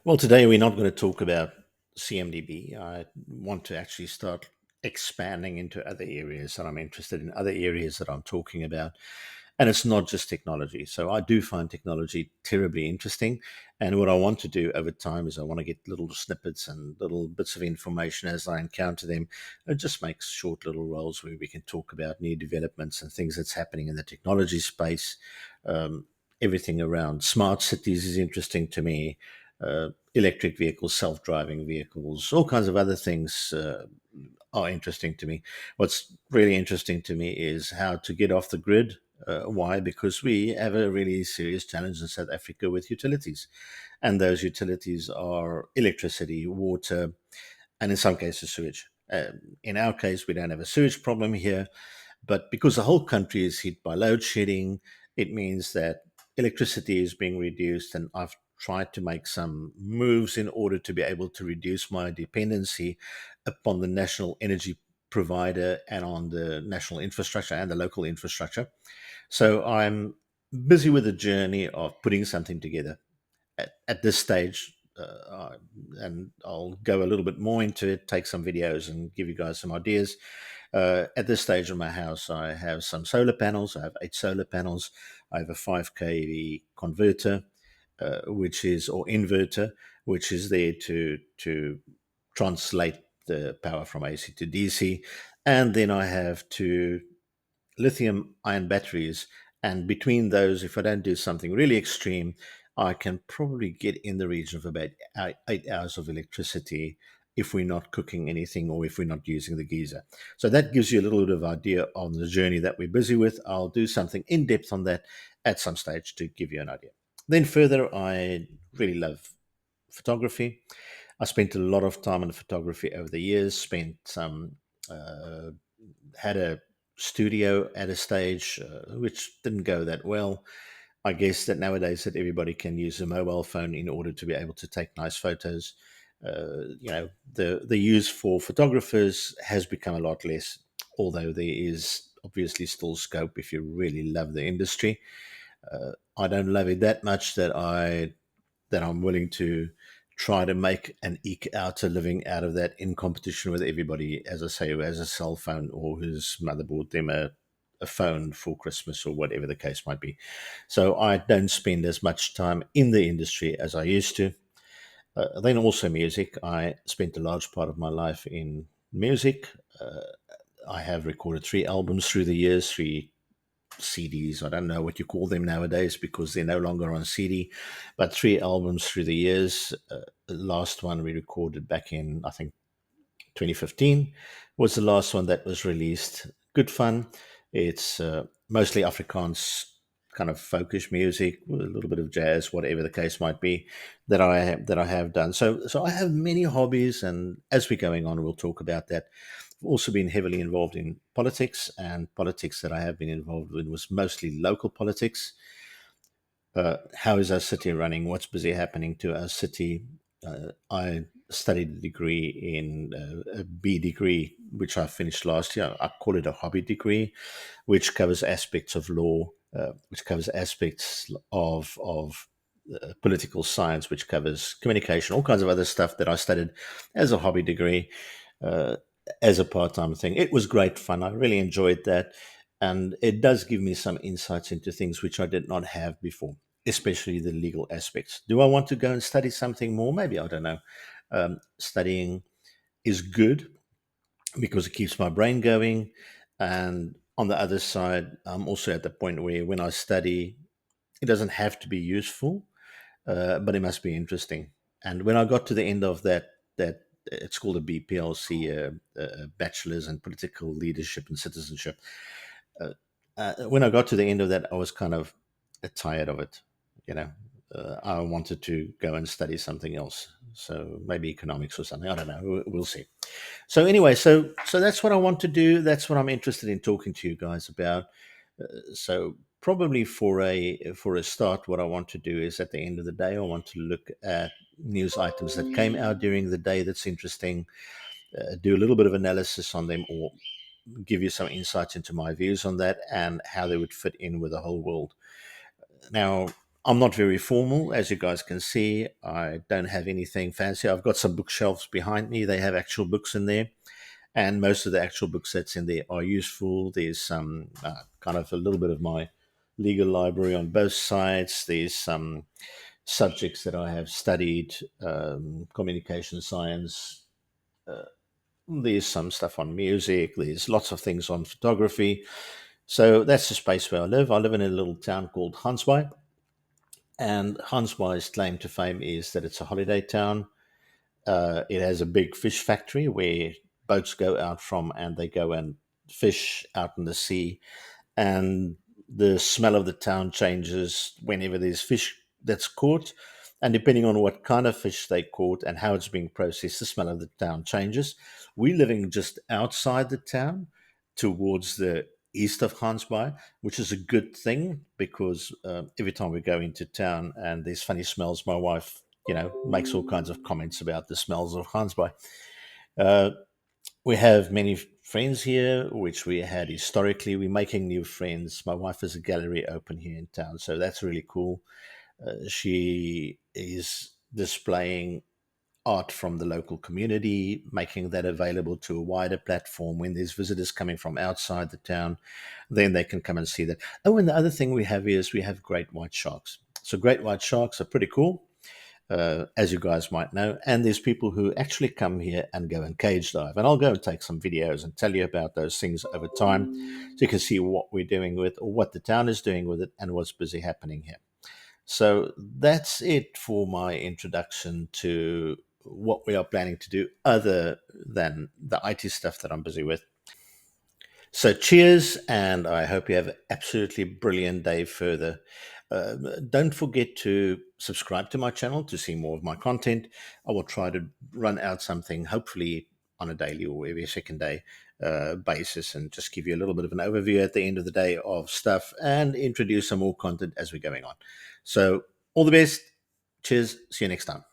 Well, today we're not going to talk about CMDB. I want to actually start expanding into other areas that I'm interested in, other areas that I'm talking about. And it's not just technology. So I do find technology terribly interesting. And what I want to do over time is I want to get little snippets and little bits of information as I encounter them. It just makes short little roles where we can talk about new developments and things that's happening in the technology space. Um, Everything around smart cities is interesting to me. Electric vehicles, self-driving vehicles, all kinds of other things are interesting to me. What's really interesting to me is how to get off the grid. Why? Because we have a really serious challenge in South Africa with utilities, and those utilities are electricity, water, and in some cases sewage. In our case, we don't have a sewage problem here, but because the whole country is hit by load shedding, it means that electricity is being reduced. And I've tried to make some moves in order to be able to reduce my dependency upon the national energy provider and on the national infrastructure and the local infrastructure. So I'm busy with the journey of putting something together at this stage. And I'll go a little bit more into it, take some videos, and give you guys some ideas. At this stage of my house, I have some solar panels. I have 8 solar panels. I have a 5 kV converter, which is or inverter, which is there to translate the power from AC to DC, and then I have two lithium ion batteries. And between those, if I don't do something really extreme, I can probably get in the region of about 8 hours of electricity if we're not cooking anything or if we're not using the geyser. So that gives you a little bit of idea on the journey that we're busy with. I'll do something in depth on that at some stage to give you an idea. Then further, I really love photography. I spent a lot of time in photography over the years, spent some uh, had a studio at a stage, which didn't go that well. I guess that nowadays that everybody can use a mobile phone in order to be able to take nice photos. The use for photographers has become a lot less, although there is obviously still scope if you really love the industry. I don't love it that much that I'm willing to try to make and eke out a living out of that in competition with everybody, as I say, who has a cell phone or whose mother bought them a phone for Christmas or whatever the case might be. So I don't spend as much time in the industry as I used to. Then also music. I spent a large part of my life in music. Uh, I have recorded 3 albums through the years, 3 CDs. I don't know what you call them nowadays because they're no longer on CD, but 3 albums through the years. The last one we recorded back in, I think, 2015 was the last one that was released. Good fun. It's mostly Afrikaans kind of folkish music, with a little bit of jazz, whatever the case might be, that I have done. So I have many hobbies, and as we're going on, we'll talk about that. I've also been heavily involved in politics, and politics that I have been involved in was mostly local politics. How is our city running? What's busy happening to our city? I studied a degree in a B degree, which I finished last year. I call it a hobby degree, which covers aspects of law, which covers aspects of political science, which covers communication, all kinds of other stuff that I studied as a hobby degree, uh, as a part time thing. It was great fun. I really enjoyed that. And it does give me some insights into things which I did not have before, especially the legal aspects. Do I want to go and study something more? Maybe, I don't know. Studying is good because it keeps my brain going. And on the other side, I'm also at the point where when I study, it doesn't have to be useful, but it must be interesting. And when I got to the end of that it's called a BPLC, Bachelor's in Political Leadership and Citizenship. Uh, when I got to the end of that, I was kind of tired of it. You know, I wanted to go and study something else. So maybe economics or something. I don't know. We'll see. So anyway, so that's what I want to do. That's what I'm interested in talking to you guys about. So probably for a start, what I want to do is at the end of the day, I want to look at news items that came out during the day that's interesting, do a little bit of analysis on them, or give you some insights into my views on that and how they would fit in with the whole world. Now, I'm not very formal, as you guys can see. I don't have anything fancy. I've got some bookshelves behind me. They have actual books in there, and most of the actual books that's in there are useful. There's some kind of a little bit of my legal library on both sides. There's some subjects that I have studied, communication science. There's some stuff on music. There's lots of things on photography. So that's the space where I live. I live in a little town called Hansby, and Hansby's claim to fame is that it's a holiday town. It has a big fish factory where boats go out from, and they go and fish out in the sea. And the smell of the town changes whenever there's fish that's caught. And depending on what kind of fish they caught and how it's being processed, the smell of the town changes. We're living just outside the town towards the east of Hansby, which is a good thing because every time we go into town and there's funny smells, my wife, makes all kinds of comments about the smells of Hansby. Uh, we have many friends here, which we had historically. We're making new friends. My wife has a gallery open here in town, so that's really cool. She is displaying art from the local community, making that available to a wider platform when there's visitors coming from outside the town. Then they can come and see that. Oh, and the other thing we have is we have great white sharks. So, great white sharks are pretty cool, as you guys might know. And there's people who actually come here and go and cage dive. And I'll go and take some videos and tell you about those things over time so you can see what we're doing with, or what the town is doing with it, and what's busy happening here. So that's it for my introduction to what we are planning to do, other than the IT stuff that I'm busy with. So cheers, and I hope you have an absolutely brilliant day further. Don't forget to subscribe to my channel to see more of my content. I will try to run out something, hopefully on a daily or every second day basis, and just give you a little bit of an overview at the end of the day of stuff and introduce some more content as we're going on. So all the best. Cheers. See you next time.